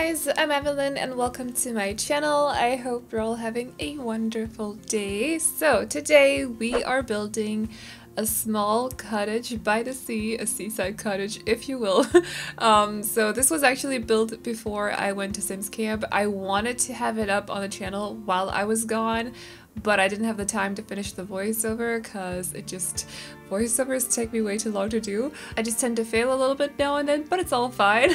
guys, I'm Aveline and welcome to my channel. I hope you're all having a wonderful day. So today we are building a small cottage by the sea, a seaside cottage if you will. So this was actually built before I went to Sims camp. I wanted to have it up on the channel while I was gone, but I didn't have the time to finish the voiceover because voiceovers take me way too long to do. I just tend to fail a little bit now and then, but it's all fine.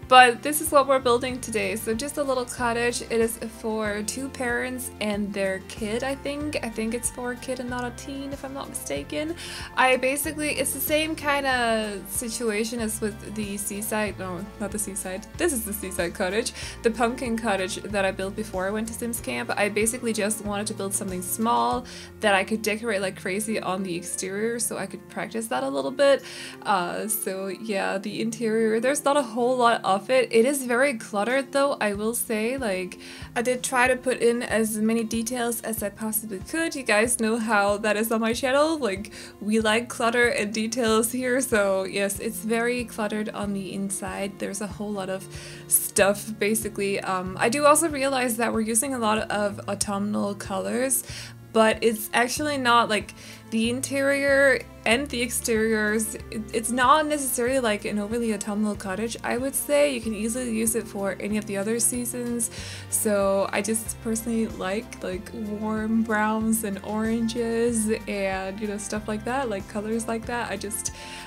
But this is what we're building today. So just a little cottage. It is for two parents and their kid, I think. I think it's for a kid and not a teen, if I'm not mistaken. It's the same kind of situation as with the seaside, no, not the seaside. This is the seaside cottage. The pumpkin cottage that I built before I went to Sims camp. I basically just wanted to build something small that I could decorate like crazy on the exterior, so I could practice that a little bit. So yeah, the interior, there's not a whole lot of it. It is very cluttered though, I will say. Like, I did try to put in as many details as I possibly could. You guys know how that is on my channel. Like, we like clutter and details here, so yes, it's very cluttered on the inside. There's a whole lot of stuff basically. I do also realize that we're using a lot of autumnal colors, but it's actually not like the interior and the exteriors. It's not necessarily like an overly autumnal cottage, I would say. You can easily use it for any of the other seasons. So I just personally like warm browns and oranges and, you know, stuff like that, like colors like that.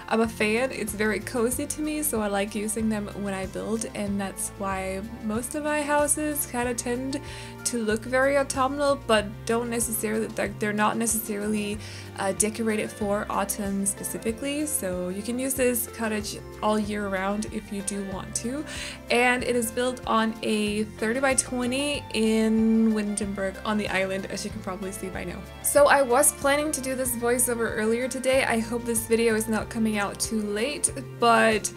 I'm a fan. It's very cozy to me, so I like using them when I build, and that's why most of my houses kind of tend to look very autumnal, but don't necessarily, they're not necessarily decorated for autumn specifically. So you can use this cottage all year round if you do want to. And it is built on a 30 by 20 in Windenburg on the island, as you can probably see by now. So I was planning to do this voiceover earlier today. I hope this video is not coming out too late, but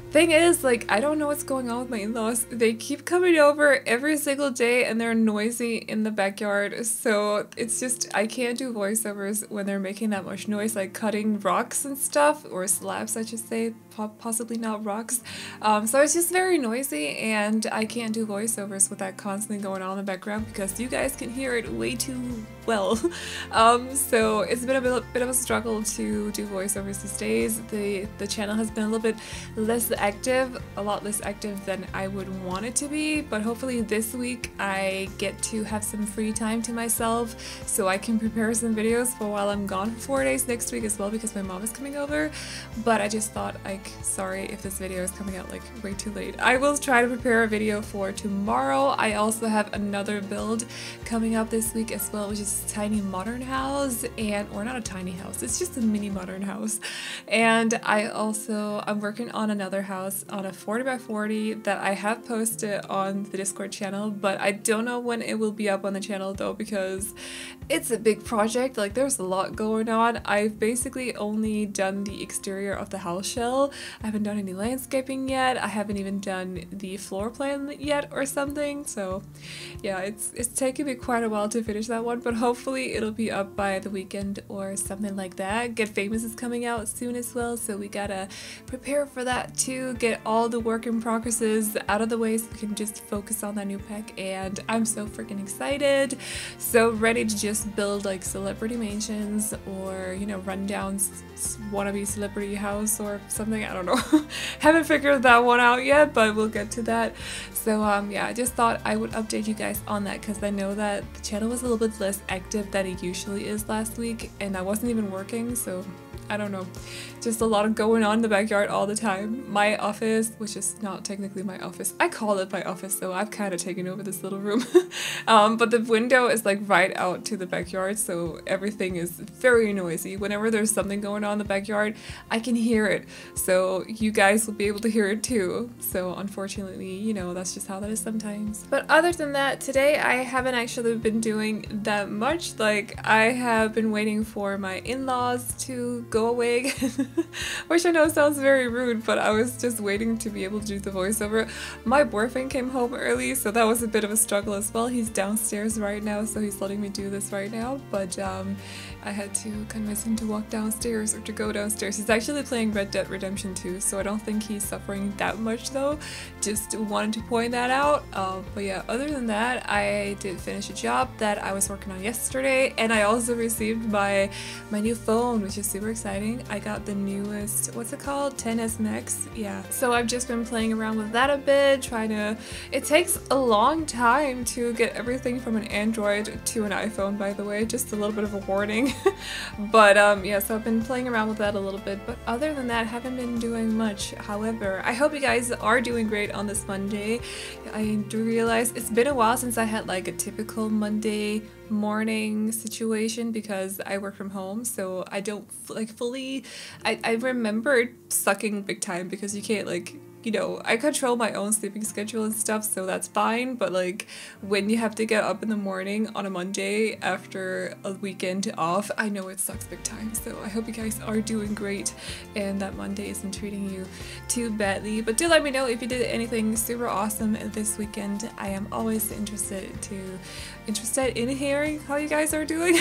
thing is, like, I don't know what's going on with my in-laws. They keep coming over every single day and they're noisy in the backyard, so it's just, I can't do voiceovers when they're making that much noise, like cutting rocks and stuff, or slabs I should say, possibly not rocks. So it's just very noisy and I can't do voiceovers with that constantly going on in the background because you guys can hear it way too well. So it's been a bit of a struggle to do voiceovers these days. The channel has been a little bit less active, a lot less active than I would want it to be, but hopefully this week I get to have some free time to myself so I can prepare some videos for while I'm gone for 4 days next week as well, because my mom is coming over. But I just thought, like, sorry if this video is coming out like way too late. I will try to prepare a video for tomorrow. I also have another build coming up this week as well, which is a tiny modern house, or not a tiny house, it's just a mini modern house. And I'm working on another house on a 40 by 40 that I have posted on the Discord channel, but I don't know when it will be up on the channel though, because it's a big project. Like, there's a lot going on. I've basically only done the exterior of the house shell. I haven't done any landscaping yet. I haven't even done the floor plan yet or something. So yeah, it's taken me quite a while to finish that one, but hopefully it'll be up by the weekend or something like that. Get Famous is coming out soon as well, so we gotta prepare for that too, get all the work in progresses out of the way so we can just focus on that new pack. And I'm so freaking excited, so ready to just build like celebrity mansions, or, you know, run down wannabe celebrity house or something. I don't know. Haven't figured that one out yet, but we'll get to that. So yeah, I just thought I would update you guys on that because I know that the channel was a little bit less active than it usually is last week, and I wasn't even working, so I don't know, just a lot of going on in the backyard all the time. My office, which is not technically my office, I call it my office, so I've kind of taken over this little room. But the window is like right out to the backyard, so everything is very noisy. Whenever there's something going on in the backyard, I can hear it, so you guys will be able to hear it too. So unfortunately, you know, that's just how that is sometimes. But other than that, today I haven't actually been doing that much. Like, I have been waiting for my in-laws to go go away again. Which I know sounds very rude, but I was just waiting to be able to do the voiceover. My boyfriend came home early, so that was a bit of a struggle as well. He's downstairs right now, so he's letting me do this right now, but I had to convince him to walk downstairs or to go downstairs. He's actually playing Red Dead Redemption 2, so I don't think he's suffering that much though. Just wanted to point that out. But yeah, other than that, I did finish a job that I was working on yesterday, and I also received my new phone, which is super exciting. I got the newest, what's it called? 10s Max? Yeah. So I've just been playing around with that a bit, trying to... It takes a long time to get everything from an Android to an iPhone, by the way, just a little bit of a warning. But yeah, so I've been playing around with that a little bit, but other than that, haven't been doing much. However, I hope you guys are doing great on this Monday. I do realize it's been a while since I had like a typical Monday morning situation because I work from home, so I don't like fully... I remember it sucking big time because you can't like... You know, I control my own sleeping schedule and stuff, so that's fine, but like when you have to get up in the morning on a Monday after a weekend off, I know it sucks big time. So I hope you guys are doing great and that Monday isn't treating you too badly. But do let me know if you did anything super awesome this weekend. I am always interested in hearing how you guys are doing.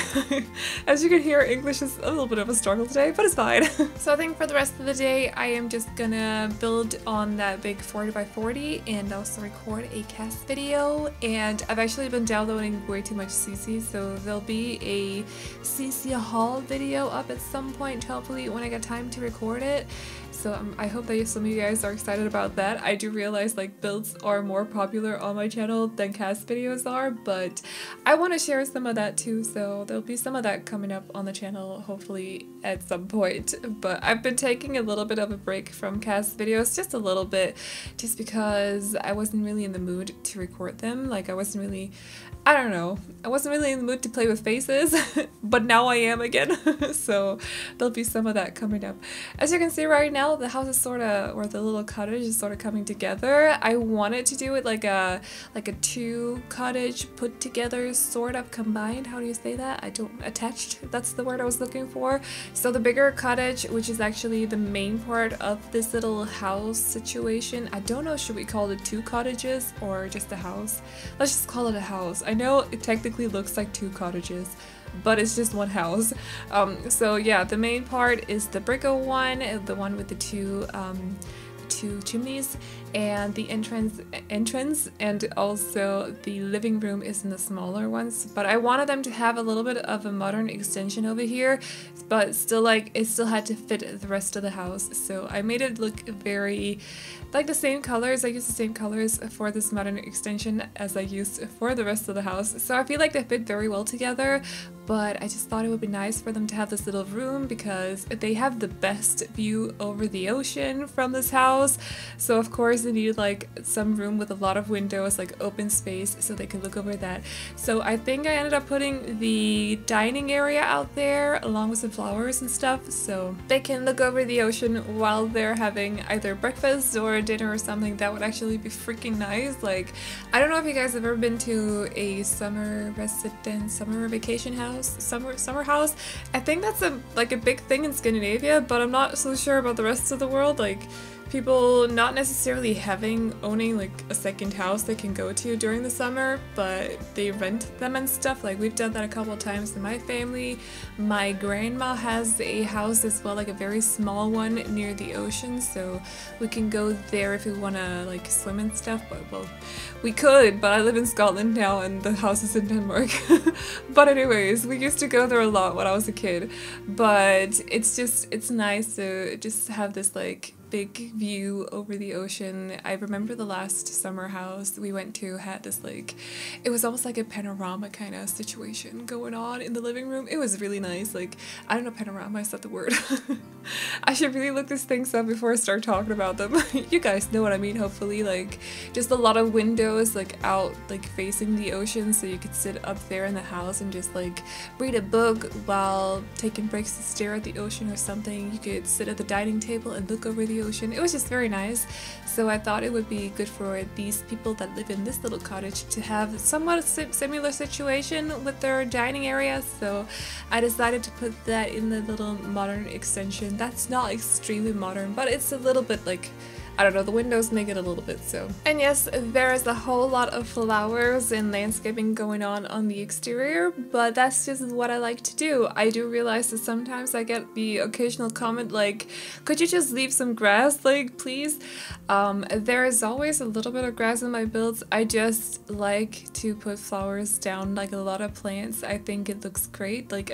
As you can hear, English is a little bit of a struggle today, but it's fine. So I think for the rest of the day, I am just gonna build on that big 40x40 and also record a cast video. And I've actually been downloading way too much CC, so there'll be a CC haul video up at some point, hopefully when I get time to record it. So I hope that some of you guys are excited about that. I do realize like builds are more popular on my channel than cast videos are, but I want to share some of that too, so there'll be some of that coming up on the channel hopefully at some point. But I've been taking a little bit of a break from cast videos, just a little bit, just because I wasn't really in the mood to record them. Like I wasn't really in the mood to play with faces, but now I am again. So there'll be some of that coming up. As you can see right now, the house is sort of, or the little cottage is sort of coming together. I wanted to do it like a two cottage put together, sort of combined. How do you say that? Attached, that's the word I was looking for. So the bigger cottage, which is actually the main part of this little house situation. I don't know, should we call it two cottages or just a house? Let's just call it a house. I know it technically looks like two cottages, but it's just one house. So yeah, the main part is the brick one, the one with the two chimneys, and the entrance, and also the living room is in the smaller ones. But I wanted them to have a little bit of a modern extension over here, but still like it still had to fit the rest of the house. So I made it look very like the same colors. I used the same colors for this modern extension as I used for the rest of the house. So I feel like they fit very well together. But I just thought it would be nice for them to have this little room because they have the best view over the ocean from this house. So of course they needed like some room with a lot of windows, like open space, so they could look over that. So I think I ended up putting the dining area out there along with some flowers and stuff, so they can look over the ocean while they're having either breakfast or dinner or something. That would actually be freaking nice. Like, I don't know if you guys have ever been to a summer vacation house. Summer house. I think that's a big thing in Scandinavia, but I'm not so sure about the rest of the world. Like people not necessarily owning like a second house they can go to during the summer, but they rent them and stuff. Like we've done that a couple of times in my family. My grandma has a house as well, like a very small one near the ocean, so we can go there if we want to like swim and stuff. But well, we could, but I live in Scotland now and the house is in Denmark. But anyways, we used to go there a lot when I was a kid. But it's nice to just have this like big view over the ocean. I remember the last summer house we went to had this like, it was almost like a panorama kind of situation going on in the living room. It was really nice. Like, I don't know, panorama, is that the word? I should really look these things up before I start talking about them. You guys know what I mean, hopefully. Like, just a lot of windows like out, like facing the ocean, so you could sit up there in the house and just like read a book while taking breaks to stare at the ocean or something. You could sit at the dining table and look over the the ocean. It was just very nice. So I thought it would be good for these people that live in this little cottage to have somewhat similar situation with their dining area. So I decided to put that in the little modern extension. That's not extremely modern, but it's a little bit like, I don't know, the windows make it a little bit so. And yes, there is a whole lot of flowers and landscaping going on the exterior, but that's just what I like to do. I do realize that sometimes I get the occasional comment like, could you just leave some grass, like, please? There is always a little bit of grass in my builds. I just like to put flowers down, like a lot of plants. I think it looks great. Like,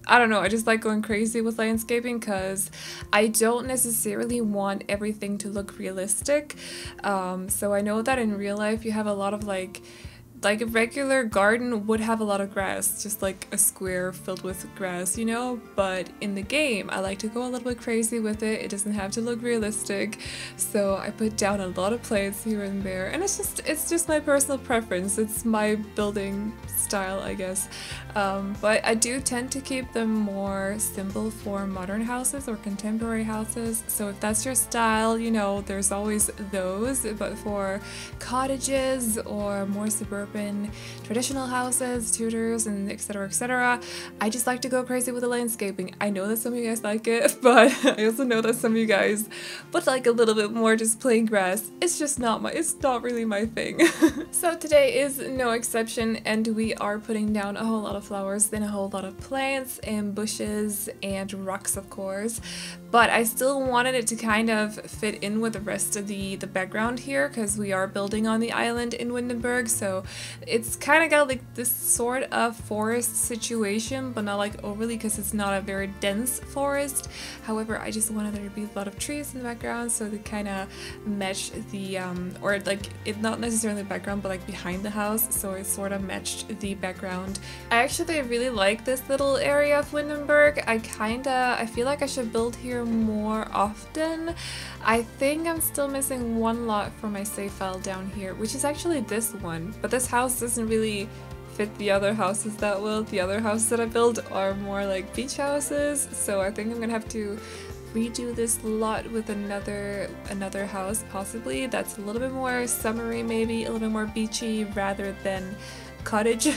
I don't know, I just like going crazy with landscaping because I don't necessarily want everything to look realistic. So I know that in real life you have a lot of like a regular garden would have a lot of grass, just like a square filled with grass, you know? But in the game, I like to go a little bit crazy with it. It doesn't have to look realistic. So I put down a lot of plants here and there, and it's just my personal preference. It's my building style, I guess. But I do tend to keep them more simple for modern houses or contemporary houses. So if that's your style, you know, there's always those. But for cottages or more suburban traditional houses, Tudors, and etc., I just like to go crazy with the landscaping. I know that some of you guys like it, but I also know that some of you guys would like a little bit more just plain grass. It's just it's not really my thing. So today is no exception, and we are putting down a whole lot of flowers, then a whole lot of plants and bushes and rocks, of course. But I still wanted it to kind of fit in with the rest of the background here, because we are building on the island in Windenburg, so it's kind of got like this sort of forest situation, but not like overly, because it's not a very dense forest. However, I just wanted there to be a lot of trees in the background, so they kind of match the or like it not necessarily the background, but like behind the house, so it sort of matched the background. I actually really like this little area of Windenburg. I feel like I should build here more often. I think I'm still missing one lot for my save file down here, which is actually this one, but this house doesn't really fit the other houses that well. The other houses that I build are more like beach houses, so I think I'm gonna have to redo this lot with another house possibly that's a little bit more summery, maybe a little bit more beachy rather than cottage.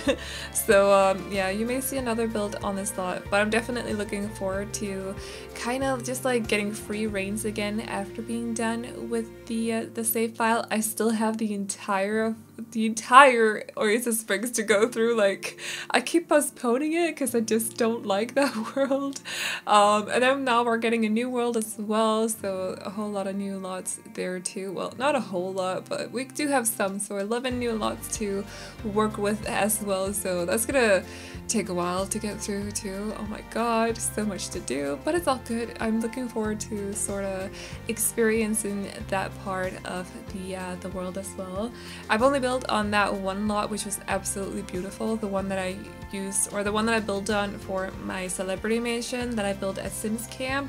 So yeah, you may see another build on this lot, but I'm definitely looking forward to kind of just like getting free reins again after being done with the save file. I still have the entire Oasis Springs to go through. Like, I keep postponing it because I just don't like that world. And then now we're getting a new world as well, so a whole lot of new lots there too. Well, not a whole lot, but we do have some, so 11 new lots to work with as well, so that's gonna take a while to get through too. Oh my god, so much to do, but it's all good. I'm looking forward to sort of experiencing that part of the world as well. I've only built on that one lot, which was absolutely beautiful, the one that I used, or the one that I built on for my celebrity mansion that I built at Sims Camp,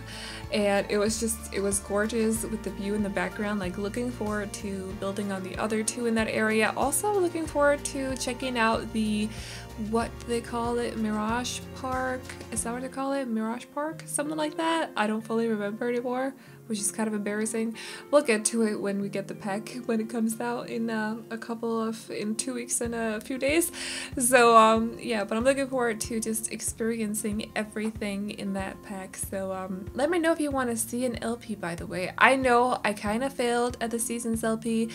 and it was gorgeous with the view in the background. Like, looking forward to building on the other two in that area. Also looking forward to checking out the, what do they call it, Mirage Park? Is that what they call it? Mirage Park? Something like that? I don't fully remember anymore, which is kind of embarrassing. We'll get to it when we get the pack, when it comes out in in 2 weeks and a few days. So yeah, but I'm looking forward to just experiencing everything in that pack. So let me know if you want to see an LP, by the way. I know I kind of failed at the season's LP.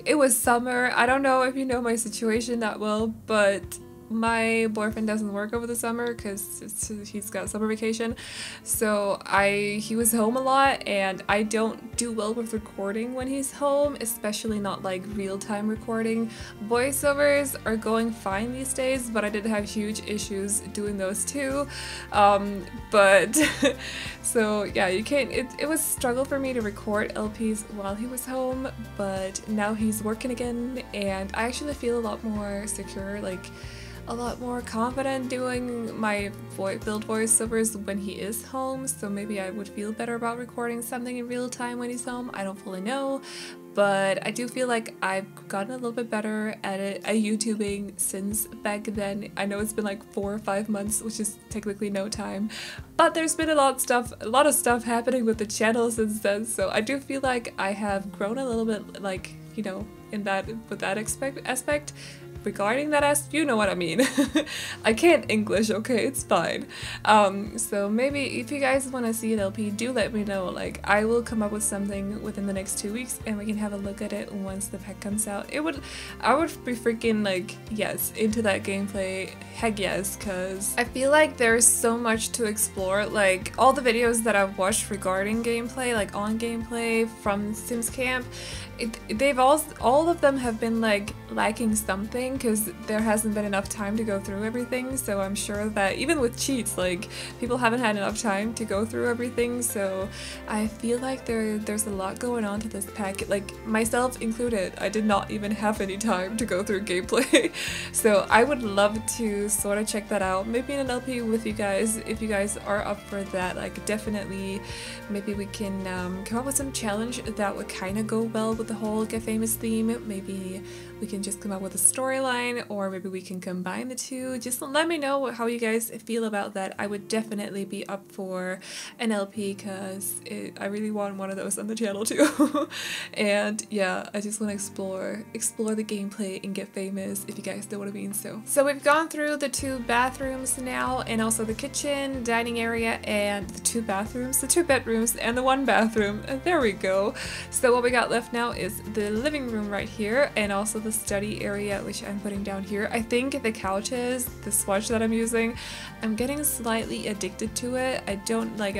It was summer. I don't know if you know my situation that well, but my boyfriend doesn't work over the summer because he's got summer vacation, so he was home a lot, and I don't do well with recording when he's home, especially not like real-time recording. Voiceovers are going fine these days, but I did have huge issues doing those too. But so yeah, you can't, it was a struggle for me to record LPs while he was home, but now he's working again, and I actually feel a lot more secure, like a lot more confident doing my build voiceovers when he is home, so maybe I would feel better about recording something in real time when he's home. I don't fully know, but I do feel like I've gotten a little bit better at it, at YouTubing since back then. I know it's been like 4 or 5 months, which is technically no time, but there's been a lot of stuff happening with the channel since then, so I do feel like I have grown a little bit, like, you know, in that, with that aspect. Regarding that, you know what I mean. I can't English, okay, it's fine. So maybe if you guys want to see an LP, do let me know. Like, I will come up with something within the next 2 weeks and we can have a look at it once the pack comes out. I would be freaking like, yes, into that gameplay, heck yes, because I feel like there's so much to explore. Like, all the videos that I've watched regarding gameplay, like on gameplay from Sims Camp, they've all of them have been like lacking something because there hasn't been enough time to go through everything. So I'm sure that even with cheats, like, people haven't had enough time to go through everything. So I feel like there's a lot going on to this pack, like myself included. I did not even have any time to go through gameplay. So I would love to sort of check that out, maybe in an LP with you guys if you guys are up for that. Like, definitely maybe we can come up with some challenge that would kind of go well with the whole Get Famous theme. Maybe we can just come up with a storyline, or maybe we can combine the two. Just let me know how you guys feel about that. I would definitely be up for an LP because I really want one of those on the channel too. And yeah, I just want to explore the gameplay and Get Famous, if you guys know what I mean. So we've gone through the 2 bathrooms now, and also the kitchen, dining area, and the 2 bathrooms, the 2 bedrooms, and the 1 bathroom. And there we go. So what we got left now is the living room right here, and also the study area, which I'm putting down here. I think the couches, the swatch that I'm using, I'm getting slightly addicted to it. I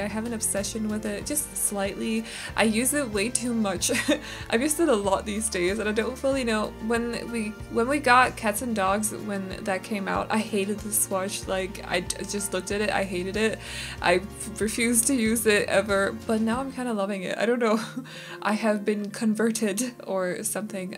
have an obsession with it, just slightly. I use it way too much. I've used it a lot these days, and I don't fully know. When we got Cats and Dogs, when that came out, I hated the swatch. Like, I just looked at it, I hated it. I refused to use it ever, but now I'm kind of loving it. I don't know. I have been converted or something.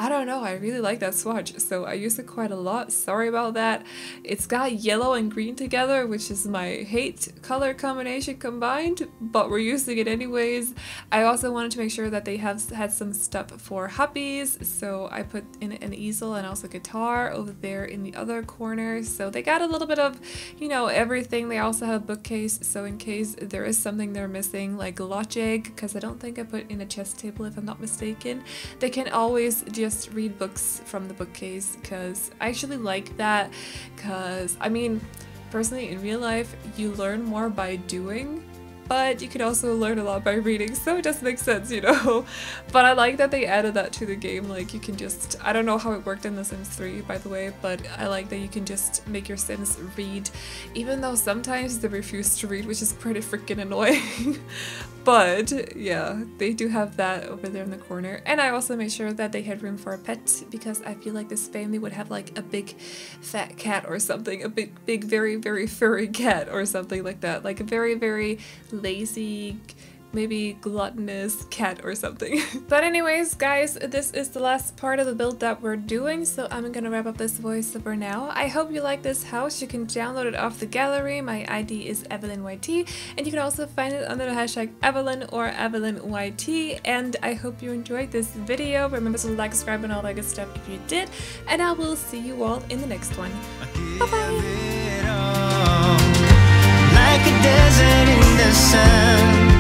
I don't know, I really like that swatch, so I use it quite a lot. Sorry about that. It's got yellow and green together, which is my hate color combination combined, but we're using it anyways. I also wanted to make sure that they have had some stuff for hubbies, so I put in an easel and also guitar over there in the other corner. So they got a little bit of, you know, everything. They also have a bookcase, so in case there is something they're missing, like logic, because I don't think I put in a chest table if I'm not mistaken, they can always just read books from the bookcase, because I actually like that, because I mean, personally in real life you learn more by doing, but you can also learn a lot by reading, so it does make sense, you know. But I like that they added that to the game. Like, you can just, I don't know how it worked in The Sims 3, by the way, but I like that you can just make your Sims read, even though sometimes they refuse to read, which is pretty freaking annoying. But yeah, they do have that over there in the corner. And I also made sure that they had room for a pet, because I feel like this family would have like a big fat cat or something, a big very, very furry cat or something like that, like a very, very lazy, maybe gluttonous cat or something. But anyways, guys, this is the last part of the build that we're doing, so I'm gonna wrap up this voiceover now. I hope you like this house. You can download it off the gallery. My ID is AvelineYT, and you can also find it under the hashtag Aveline or AvelineYT. And I hope you enjoyed this video. Remember to like, subscribe, and all that good stuff if you did, and I will see you all in the next one. Bye bye. Like a desert in the sun.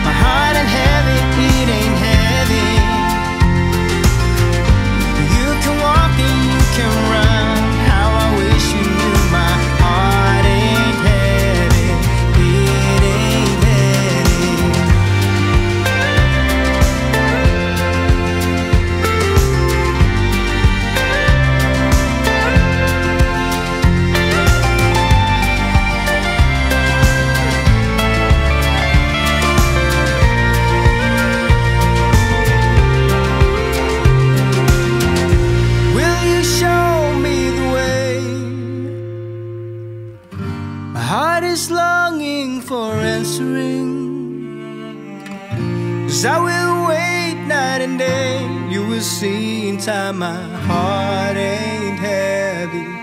My heart ain't heavy, it ain't heavy. You can walk and you can run. How I wish you knew my heart ain't heavy, it ain't heavy. Longing for answering, 'cause I will wait night and day. You will see in time my heart ain't heavy.